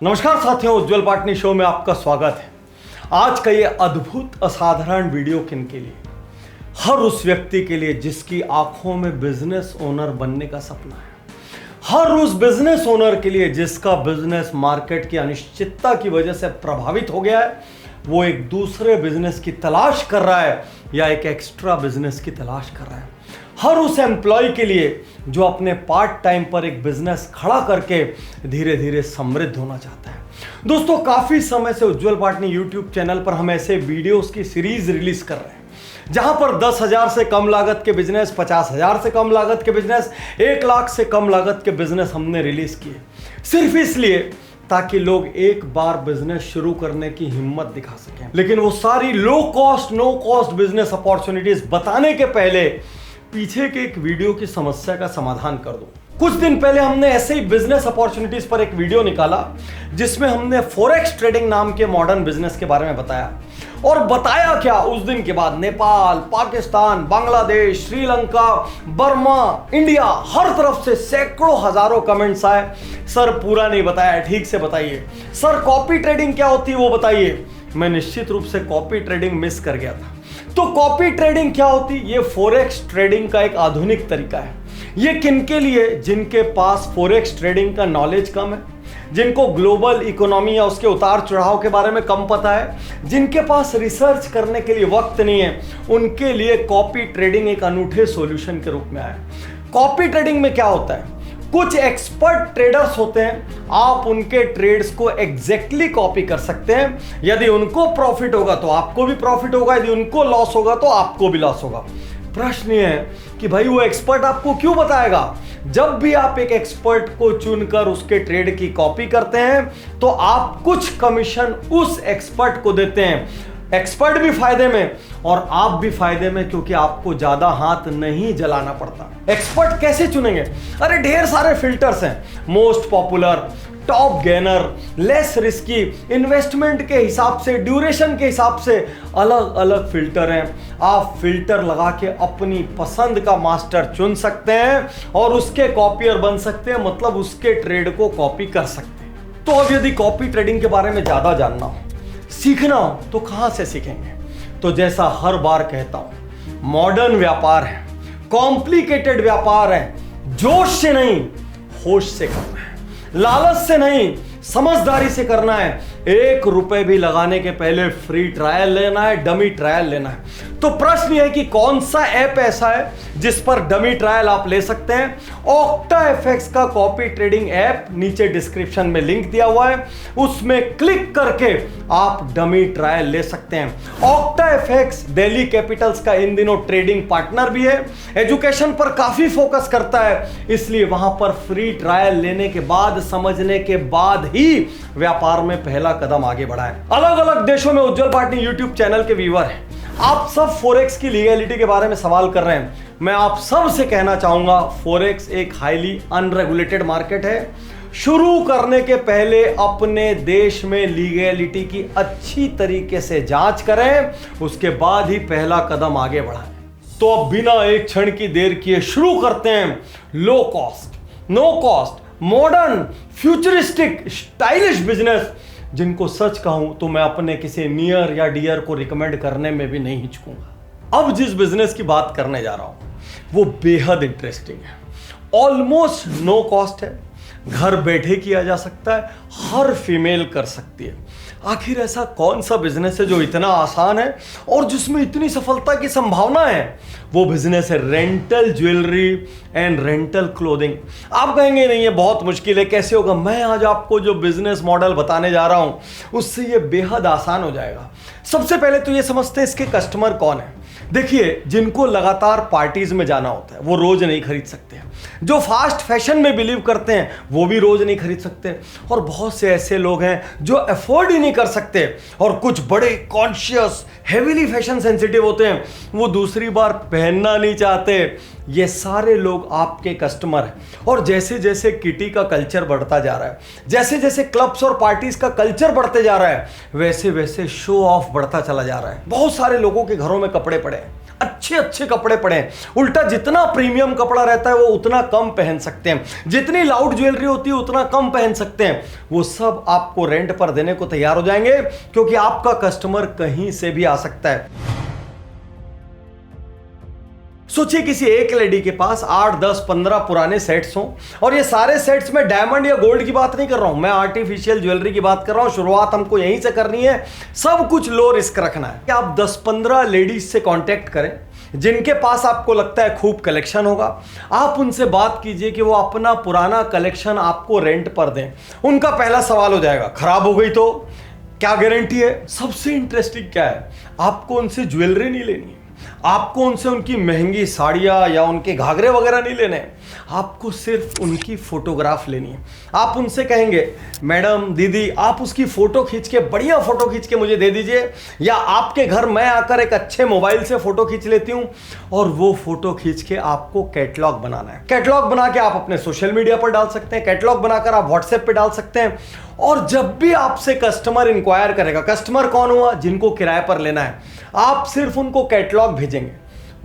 नमस्कार साथियों, उज्जवल पाटनी शो में आपका स्वागत है। आज का ये अद्भुत असाधारण वीडियो किन के लिए? हर उस व्यक्ति के लिए जिसकी आंखों में बिजनेस ओनर बनने का सपना है। हर उस बिजनेस ओनर के लिए जिसका बिजनेस मार्केट की अनिश्चितता की वजह से प्रभावित हो गया है। वो एक दूसरे बिजनेस की तलाश कर रहा है या एक एक्स्ट्रा बिजनेस की तलाश कर रहा है। हर उस एम्प्लॉय के लिए जो अपने पार्ट टाइम पर एक बिजनेस खड़ा करके धीरे धीरे समृद्ध होना चाहता है। दोस्तों, काफी समय से उज्जवल पाटनी यूट्यूब चैनल पर हम ऐसे वीडियोस की सीरीज रिलीज कर रहे हैं जहां पर 10,000 से कम लागत के बिजनेस, 50,000 से कम लागत के बिजनेस, 1 लाख से कम लागत के बिजनेस हमने रिलीज किए, सिर्फ इसलिए ताकि लोग एक बार बिजनेस शुरू करने की हिम्मत दिखा सकें। लेकिन वो सारी low cost, no cost business opportunities बताने के पहले पीछे के एक वीडियो की समस्या का समाधान कर दूं। कुछ दिन पहले हमने ऐसे ही बिजनेस अपॉर्चुनिटीज पर एक वीडियो निकाला जिसमें हमने फॉरेक्स ट्रेडिंग नाम के मॉडर्न बिजनेस के बारे में बताया। और बताया क्या, उस दिन के बाद नेपाल, पाकिस्तान, बांग्लादेश, श्रीलंका, बर्मा, इंडिया, हर तरफ से सैकड़ों हजारों कमेंट्स आए। सर पूरा नहीं बताया, ठीक से बताइए। सर कॉपी ट्रेडिंग क्या होती है वो बताइए। मैं निश्चित रूप से कॉपी ट्रेडिंग मिस कर गया था। तो कॉपी ट्रेडिंग क्या होती? ये फॉरेक्स ट्रेडिंग का एक आधुनिक तरीका है। ये किनके लिए? जिनके पास फॉरेक्स ट्रेडिंग का नॉलेज कम है, जिनको ग्लोबल इकोनॉमी या उसके उतार चढ़ाव के बारे में कम पता है, जिनके पास रिसर्च करने के लिए वक्त नहीं है, उनके लिए कॉपी ट्रेडिंग एक अनूठे सॉल्यूशन के रूप में आया। कॉपी ट्रेडिंग में क्या होता है? कुछ एक्सपर्ट ट्रेडर्स होते हैं, आप उनके ट्रेड्स को एग्जैक्टली कॉपी कर सकते हैं। यदि उनको प्रॉफिट होगा तो आपको भी प्रॉफिट होगा, यदि उनको लॉस होगा तो आपको भी लॉस होगा। प्रश्न ये है कि भाई वो एक्सपर्ट आपको क्यों बताएगा? जब भी आप एक एक्सपर्ट को चुनकर उसके ट्रेड की कॉपी करते हैं तो आप कुछ कमीशन उस एक्सपर्ट को देते हैं। एक्सपर्ट भी फायदे में और आप भी फायदे में, क्योंकि आपको ज्यादा हाथ नहीं जलाना पड़ता। एक्सपर्ट कैसे चुनेंगे? अरे ढेर सारे फिल्टर्स हैं। Most popular, top gainer, less risky, investment के हिसाब से, ड्यूरेशन के हिसाब से अलग अलग फिल्टर हैं। आप फिल्टर लगा के अपनी पसंद का मास्टर चुन सकते हैं और उसके कॉपियर बन सकते हैं, मतलब उसके ट्रेड को कॉपी कर सकते हैं। तो अब यदि कॉपी ट्रेडिंग के बारे में ज्यादा जानना हो, सीखना हो, तो कहां से सीखेंगे? तो जैसा हर बार कहता हूं, मॉडर्न व्यापार है, कॉम्प्लिकेटेड व्यापार है। जोश से नहीं, होश से करना है, लालच से नहीं, समझदारी से करना है। 1 रुपए भी लगाने के पहले फ्री ट्रायल लेना है, डमी ट्रायल लेना है। तो प्रश्न यह है कि कौन सा ऐप ऐसा है जिस पर डमी ट्रायल आप ले सकते हैं? OctaFX का कॉपी ट्रेडिंग ऐप, नीचे डिस्क्रिप्शन में लिंक दिया हुआ है, उसमें क्लिक करके आप डमी ट्रायल ले सकते हैं। OctaFX दिल्ली कैपिटल्स का इन दिनों ट्रेडिंग पार्टनर भी है, एजुकेशन पर काफी फोकस करता है, इसलिए वहां पर फ्री ट्रायल लेने के बाद, समझने के बाद ही व्यापार में पहला कदम आगे बढ़ाएं। अलग अलग देशों में उज्जवल पाटनी यूट्यूब चैनल के व्यूअर हैं। आप सब फॉरेक्स की लीगैलिटी के बारे में सवाल कर रहे हैं। मैं आप सब से कहना चाहूंगा, फॉरेक्स एक हाईली अनरेगुलेटेड मार्केट है। शुरू करने के पहले अपने देश में लीगैलिटी की अच्छी तरीके से जांच करें, उसके बाद ही पहला कदम आगे बढ़ाएं। तो अब बिना एक क्षण की देर किए शुरू करते हैं low cost, no cost, modern, futuristic, stylish business, जिनको सच कहूं तो मैं अपने किसी नियर या डियर को रिकमेंड करने में भी नहीं हिचकूंगा। अब जिस बिजनेस की बात करने जा रहा हूं वो बेहद इंटरेस्टिंग है, ऑलमोस्ट नो कॉस्ट है, घर बैठे किया जा सकता है, हर फीमेल कर सकती है। आखिर ऐसा कौन सा बिजनेस है जो इतना आसान है और जिसमें इतनी सफलता की संभावना है? वो बिजनेस है rental jewellery and rental clothing. आप कहेंगे नहीं ये बहुत मुश्किल है, कैसे होगा? मैं आज आपको जो बिजनेस मॉडल बताने जा रहा हूं उससे ये बेहद आसान हो जाएगा। सबसे पहले तो ये समझते हैं इसके कस्टमर कौन है। देखिए, जिनको लगातार पार्टीज में जाना होता है वो रोज नहीं खरीद सकते, जो फास्ट फैशन में बिलीव करते हैं वो भी रोज नहीं खरीद सकते, और बहुत से ऐसे लोग हैं जो अफोर्ड ही नहीं कर सकते, और कुछ बड़े कॉन्शियस, हेवीली फैशन सेंसिटिव होते हैं, वो दूसरी बार पहनना नहीं चाहते। ये सारे लोग आपके कस्टमर हैं। और जैसे जैसे किटी का कल्चर बढ़ता जा रहा है, जैसे जैसे क्लब्स और पार्टीज का कल्चर बढ़ते जा रहा है, वैसे वैसे शो ऑफ बढ़ता चला जा रहा है। बहुत सारे लोगों के घरों में कपड़े पड़े हैं, अच्छे अच्छे कपड़े पड़े हैं। उल्टा जितना प्रीमियम कपड़ा रहता है वो उतना कम पहन सकते हैं, जितनी लाउड ज्वेलरी होती है उतना कम पहन सकते हैं। वो सब आपको रेंट पर देने को तैयार हो जाएंगे, क्योंकि आपका कस्टमर कहीं से भी आ सकता है। सोचिए किसी एक लेडी के पास 8, 10, 15 पुराने सेट्स हों, और ये सारे सेट्स में डायमंड या गोल्ड की बात नहीं कर रहा हूं, मैं आर्टिफिशियल ज्वेलरी की बात कर रहा हूं। शुरुआत हमको यहीं से करनी है, सब कुछ लो रिस्क रखना है कि आप 10-15 लेडीज से कांटेक्ट करें जिनके पास आपको लगता है खूब कलेक्शन होगा। आप उनसे बात कीजिए कि वो अपना पुराना कलेक्शन आपको रेंट पर दें। उनका पहला सवाल हो जाएगा, खराब हो गई तो क्या गारंटी है? सबसे इंटरेस्टिंग क्या है, आपको उनसे ज्वेलरी नहीं लेनी, आपको उनसे उनकी महंगी साड़ियाँ या उनके घाघरे वगैरह नहीं लेने, आपको सिर्फ उनकी फोटोग्राफ लेनी है। आप उनसे कहेंगे, मैडम, दीदी, आप उसकी फोटो खींच के, बढ़िया फोटो खींच के मुझे दे दीजिए, या आपके घर मैं आकर एक अच्छे मोबाइल से फोटो खींच लेती हूँ, और वो फोटो खींच के आपको कैटलॉग बनाना है। कैटलॉग बना के आप अपने सोशल मीडिया पर डाल सकते हैं, कैटलॉग बनाकर आप व्हाट्सएप पे डाल सकते हैं। और जब भी आपसे कस्टमर इंक्वायर करेगा, कस्टमर कौन हुआ? जिनको किराए पर लेना है, आप सिर्फ उनको कैटलॉग भेजेंगे,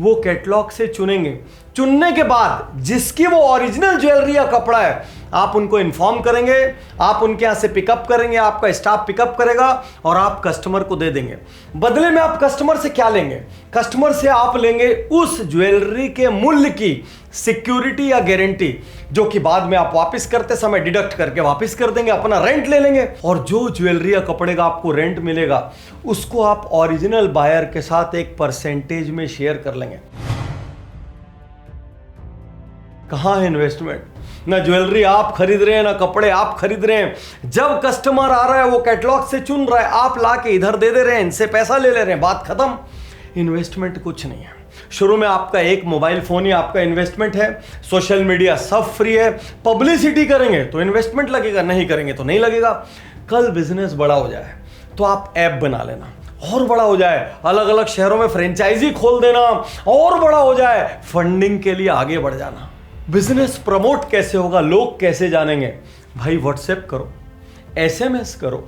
वो कैटलॉग से चुनेंगे। चुनने के बाद जिसकी वो ओरिजिनल ज्वेलरी या कपड़ा है, आप उनको इन्फॉर्म करेंगे, आप उनके यहां से पिकअप करेंगे, आपका स्टाफ पिकअप करेगा और आप कस्टमर को दे देंगे। बदले में आप कस्टमर से क्या लेंगे? कस्टमर से आप लेंगे उस ज्वेलरी के मूल्य की सिक्योरिटी या गारंटी, जो कि बाद में आप वापस करते समय डिडक्ट करके वापस कर देंगे, अपना रेंट ले लेंगे। और जो ज्वेलरी या कपड़े का आपको रेंट मिलेगा, उसको आप ओरिजिनल बायर के साथ एक परसेंटेज में शेयर कर लेंगे। कहां है इन्वेस्टमेंट? ना ज्वेलरी आप खरीद रहे हैं, ना कपड़े आप खरीद रहे हैं। जब कस्टमर आ रहा है, वो कैटलॉग से चुन रहा है, आप ला के इधर दे रहे हैं, इनसे पैसा ले रहे हैं, बात खत्म। इन्वेस्टमेंट कुछ नहीं है। शुरू में आपका एक मोबाइल फोन ही आपका इन्वेस्टमेंट है। सोशल मीडिया सब फ्री है। पब्लिसिटी करेंगे तो इन्वेस्टमेंट लगेगा, नहीं करेंगे तो नहीं लगेगा। कल बिजनेस बड़ा हो जाए तो आप ऐप बना लेना, और बड़ा हो जाए, अलग अलग शहरों में फ्रेंचाइजी खोल देना, और बड़ा हो जाए, फंडिंग के लिए आगे बढ़ जाना। बिजनेस प्रमोट कैसे होगा, लोग कैसे जानेंगे? भाई व्हाट्सएप करो, एसएमएस करो,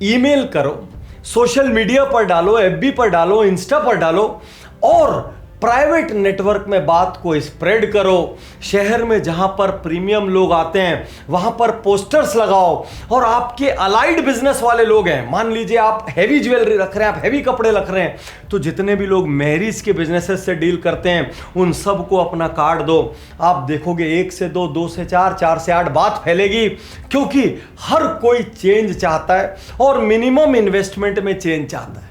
ईमेल करो, सोशल मीडिया पर डालो, एफबी पर डालो, इंस्टा पर डालो, और प्राइवेट नेटवर्क में बात को स्प्रेड करो। शहर में जहां पर प्रीमियम लोग आते हैं वहां पर पोस्टर्स लगाओ, और आपके अलाइड बिजनेस वाले लोग हैं, मान लीजिए आप हैवी ज्वेलरी रख रहे हैं, आप हैवी कपड़े रख रहे हैं, तो जितने भी लोग मैरिज के बिजनेसेस से डील करते हैं उन सबको अपना कार्ड दो। आप देखोगे 1 से 2, 2 से 4, 4 से 8 बात फैलेगी, क्योंकि हर कोई चेंज चाहता है और मिनिमम इन्वेस्टमेंट में चेंज चाहता है।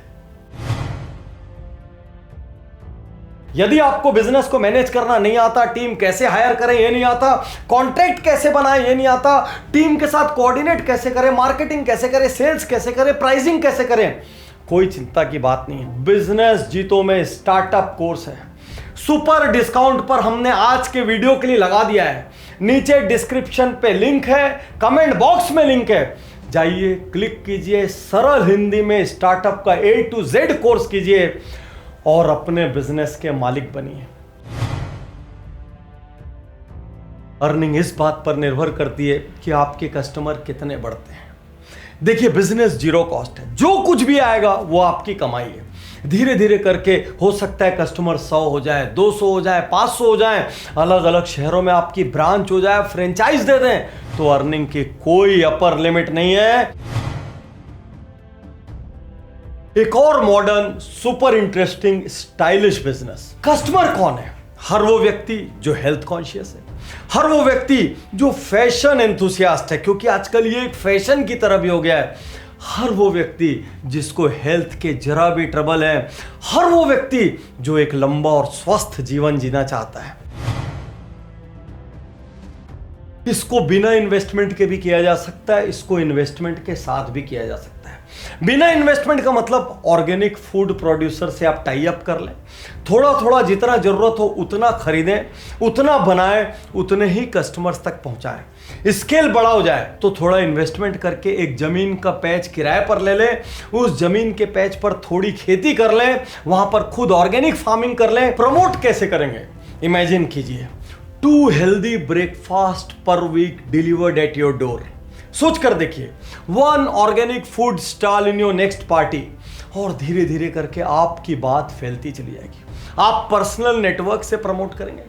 यदि आपको बिजनेस को मैनेज करना नहीं आता, टीम कैसे हायर करें ये नहीं आता, कॉन्ट्रैक्ट कैसे बनाएं ये नहीं आता, टीम के साथ कोऑर्डिनेट कैसे करें, मार्केटिंग कैसे करें, सेल्स कैसे करें, प्राइसिंग कैसे करें, कोई चिंता की बात नहीं है। बिजनेस जीतो में स्टार्टअप कोर्स है, सुपर डिस्काउंट पर हमने आज के वीडियो के लिए लगा दिया है। नीचे डिस्क्रिप्शन पे लिंक है, कमेंट बॉक्स में लिंक है, जाइए क्लिक कीजिए, सरल हिंदी में स्टार्टअप का A to Z कोर्स कीजिए और अपने बिजनेस के मालिक बनिए। अर्निंग इस बात पर निर्भर करती है कि आपके कस्टमर कितने बढ़ते हैं। देखिए, बिजनेस जीरो कॉस्ट है, जो कुछ भी आएगा वो आपकी कमाई है। धीरे धीरे करके हो सकता है कस्टमर 100 हो जाए, 200 हो जाए, 500 हो जाए, अलग अलग शहरों में आपकी ब्रांच हो जाए, फ्रेंचाइज दे दें, तो अर्निंग की कोई अपर लिमिट नहीं है। एक और modern, super interesting, stylish business. Customer कौन है? हर वो व्यक्ति जो हेल्थ कॉन्शियस है, हर वो व्यक्ति जो फैशन एंथुसियास्ट है, क्योंकि आजकल ये एक फैशन की तरह भी हो गया है, हर वो व्यक्ति जिसको हेल्थ के जरा भी ट्रबल है, हर वो व्यक्ति जो एक लंबा और स्वस्थ जीवन जीना चाहता है। इसको बिना इन्वेस्टमेंट के भी किया जा सकता है, इसको इन्वेस्टमेंट के साथ भी किया जा सकता है। बिना इन्वेस्टमेंट का मतलब ऑर्गेनिक फूड प्रोड्यूसर से आप टाई अप कर लें, थोड़ा थोड़ा जितना जरूरत हो उतना खरीदें, उतना बनाएं, उतने ही कस्टमर्स तक पहुंचाएं। स्केल बड़ा हो जाए तो थोड़ा इन्वेस्टमेंट करके एक जमीन का पैच किराए पर ले लें, उस जमीन के पैच पर थोड़ी खेती कर लें, वहां पर खुद ऑर्गेनिक फार्मिंग कर लें। प्रमोट कैसे करेंगे? इमेजिन कीजिए, 2 healthy breakfast per week delivered at your door. सोच कर देखिए, 1 organic food stall in your next party, और धीरे धीरे करके आपकी बात फैलती चली जाएगी। आप पर्सनल नेटवर्क से प्रमोट करेंगे,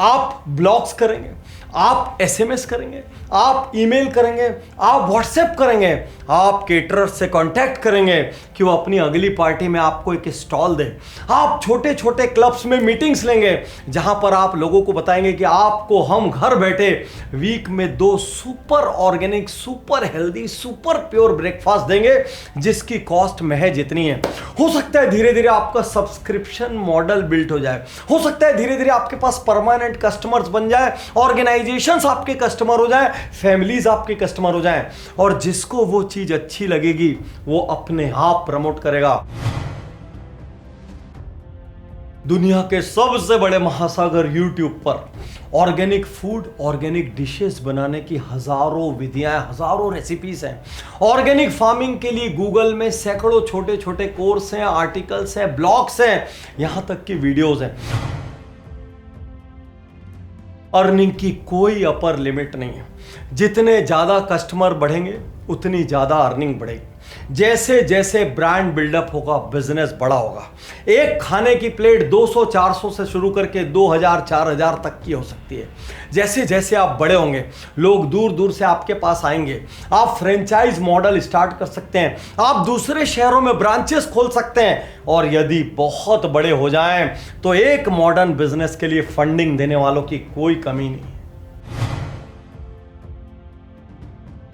आप ब्लॉग्स करेंगे, आप एसएमएस करेंगे, आप ईमेल करेंगे, आप व्हाट्सएप करेंगे, आप केटरर से कांटेक्ट करेंगे कि वो अपनी अगली पार्टी में आपको एक स्टॉल दे। आप छोटे छोटे क्लब्स में मीटिंग्स लेंगे जहां पर आप लोगों को बताएंगे कि आपको हम घर बैठे वीक में 2 super organic, super healthy, super pure breakfast देंगे जिसकी कॉस्ट महज इतनी है। हो सकता है धीरे धीरे आपका सब्सक्रिप्शन मॉडल बिल्ट हो जाए, हो सकता है धीरे धीरे आपके पास परमानेंट कस्टमर्स बन जाए, ऑर्गेनाइजेशंस आपके कस्टमर हो जाए, फैमिलीज आपके कस्टमर हो जाए, और जिसको वो चीज अच्छी लगेगी वो अपने आप प्रमोट करेगा। दुनिया के सबसे बड़े महासागर यूट्यूब पर ऑर्गेनिक फूड, ऑर्गेनिक डिशेस बनाने की हजारों विधियां, हजारों रेसिपीज हैं। ऑर्गेनिक फार्मिंग के लिए गूगल में सैकड़ों छोटे छोटे कोर्स हैं, आर्टिकल्स हैं, ब्लॉग्स हैं, यहां तक कि वीडियोस हैं। अर्निंग की कोई अपर लिमिट नहीं है। जितने ज्यादा कस्टमर बढ़ेंगे उतनी ज्यादा अर्निंग बढ़ेगी। जैसे जैसे ब्रांड बिल्डअप होगा बिजनेस बड़ा होगा। एक खाने की प्लेट 200-400 से शुरू करके 2000-4000 तक की हो सकती है। जैसे जैसे आप बड़े होंगे लोग दूर दूर से आपके पास आएंगे। आप फ्रेंचाइज मॉडल स्टार्ट कर सकते हैं, आप दूसरे शहरों में ब्रांचेस खोल सकते हैं, और यदि बहुत बड़े हो जाएं तो एक मॉडर्न बिजनेस के लिए फंडिंग देने वालों की कोई कमी नहीं।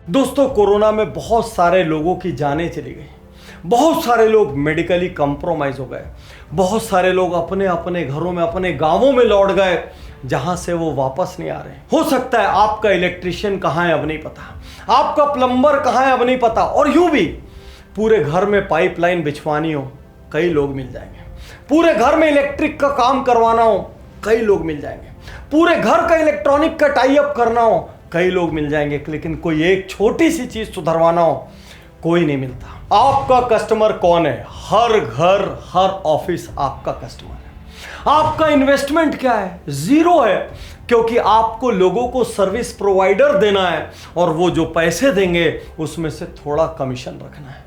दोस्तों, कोरोना में बहुत सारे लोगों की जानें चली गई, बहुत सारे लोग मेडिकली कंप्रोमाइज हो गए, बहुत सारे लोग अपने अपने घरों में, अपने गांवों में लौट गए जहां से वो वापस नहीं आ रहे। हो सकता है आपका इलेक्ट्रिशियन कहां है अब नहीं पता, आपका प्लम्बर कहां है अब नहीं पता, और यूं भी पूरे घर में पाइपलाइन बिछवानी हो कई लोग मिल जाएंगे, पूरे घर में इलेक्ट्रिक का काम करवाना हो कई लोग मिल जाएंगे, पूरे घर का इलेक्ट्रॉनिक का टाई अप करना हो कई लोग मिल जाएंगे, लेकिन कोई एक छोटी सी चीज सुधरवाना हो कोई नहीं मिलता। आपका कस्टमर कौन है? हर घर, हर ऑफिस आपका कस्टमर है। आपका इन्वेस्टमेंट क्या है? जीरो है, क्योंकि आपको लोगों को सर्विस प्रोवाइडर देना है और वो जो पैसे देंगे उसमें से थोड़ा कमीशन रखना है।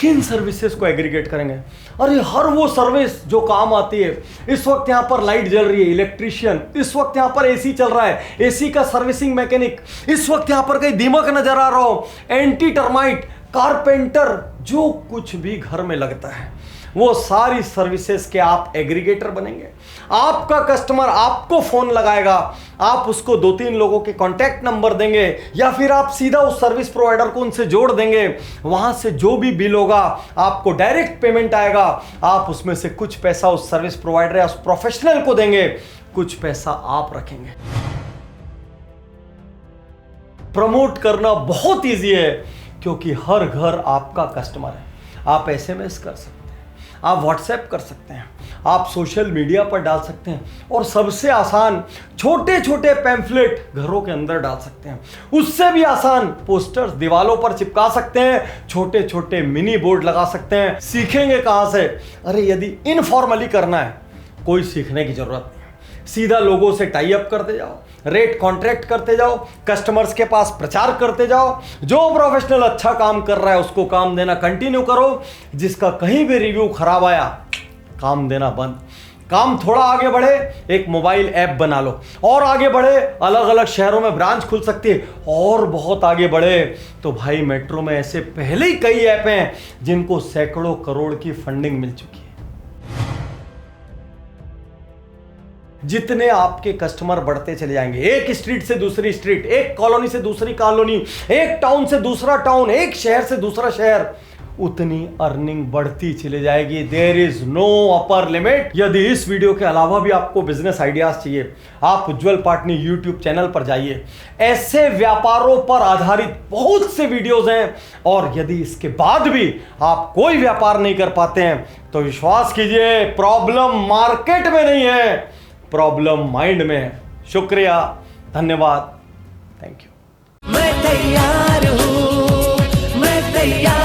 किन सर्विसेज को एग्रीगेट करेंगे? अरे हर वो सर्विस जो काम आती है। इस वक्त यहां पर लाइट जल रही है, इलेक्ट्रीशियन। इस वक्त यहां पर एसी चल रहा है, एसी का सर्विसिंग मैकेनिक। इस वक्त यहां पर कहीं दीमक नजर आ रहा हो, एंटी टर्माइट, कारपेंटर, जो कुछ भी घर में लगता है वो सारी सर्विसेज के आप एग्रीगेटर बनेंगे। आपका कस्टमर आपको फोन लगाएगा, आप उसको 2-3 लोगों के कांटेक्ट नंबर देंगे, या फिर आप सीधा उस सर्विस प्रोवाइडर को उनसे जोड़ देंगे। वहां से जो भी बिल होगा आपको डायरेक्ट पेमेंट आएगा। आप उसमें से कुछ पैसा उस सर्विस प्रोवाइडर या उस प्रोफेशनल को देंगे, कुछ पैसा आप रखेंगे। प्रमोट करना बहुत ईजी है क्योंकि हर घर आपका कस्टमर है। आप एसएमएस कर सकते हैं, आप व्हाट्सएप कर सकते हैं, आप सोशल मीडिया पर डाल सकते हैं, और सबसे आसान छोटे छोटे पैम्फलेट घरों के अंदर डाल सकते हैं। उससे भी आसान पोस्टर्स दीवालों पर चिपका सकते हैं, छोटे छोटे मिनी बोर्ड लगा सकते हैं। सीखेंगे कहां से? अरे यदि इनफॉर्मली करना है कोई सीखने की जरूरत नहीं, सीधा लोगों से टाई अप करते जाओ, रेट कॉन्ट्रैक्ट करते जाओ, कस्टमर्स के पास प्रचार करते जाओ। जो प्रोफेशनल अच्छा काम कर रहा है उसको काम देना कंटिन्यू करो, जिसका कहीं भी रिव्यू खराब आया काम देना बंद। काम थोड़ा आगे बढ़े, एक मोबाइल ऐप बना लो, और आगे बढ़े अलग अलग शहरों में ब्रांच खुल सकती है, और बहुत आगे बढ़े तो भाई मेट्रो में ऐसे पहले ही कई ऐप हैं जिनको सैकड़ों करोड़ की फंडिंग मिल चुकी है। जितने आपके कस्टमर बढ़ते चले जाएंगे, एक स्ट्रीट से दूसरी स्ट्रीट, एक कॉलोनी से दूसरी कॉलोनी, एक टाउन से दूसरा टाउन, एक शहर से दूसरा शहर, उतनी अर्निंग बढ़ती चली जाएगी। There is no upper limit. यदि इस वीडियो के अलावा भी आपको बिजनेस आइडियाज चाहिए, आप उज्ज्वल पाटनी यूट्यूब चैनल पर जाइए। ऐसे व्यापारों पर आधारित बहुत से वीडियोज हैं, और यदि इसके बाद भी आप कोई व्यापार नहीं कर पाते हैं तो विश्वास कीजिए, प्रॉब्लम मार्केट में नहीं है, प्रॉब्लम माइंड में है। शुक्रिया, धन्यवाद, थैंक यू। मैं तैयार हूं, मैं तैयार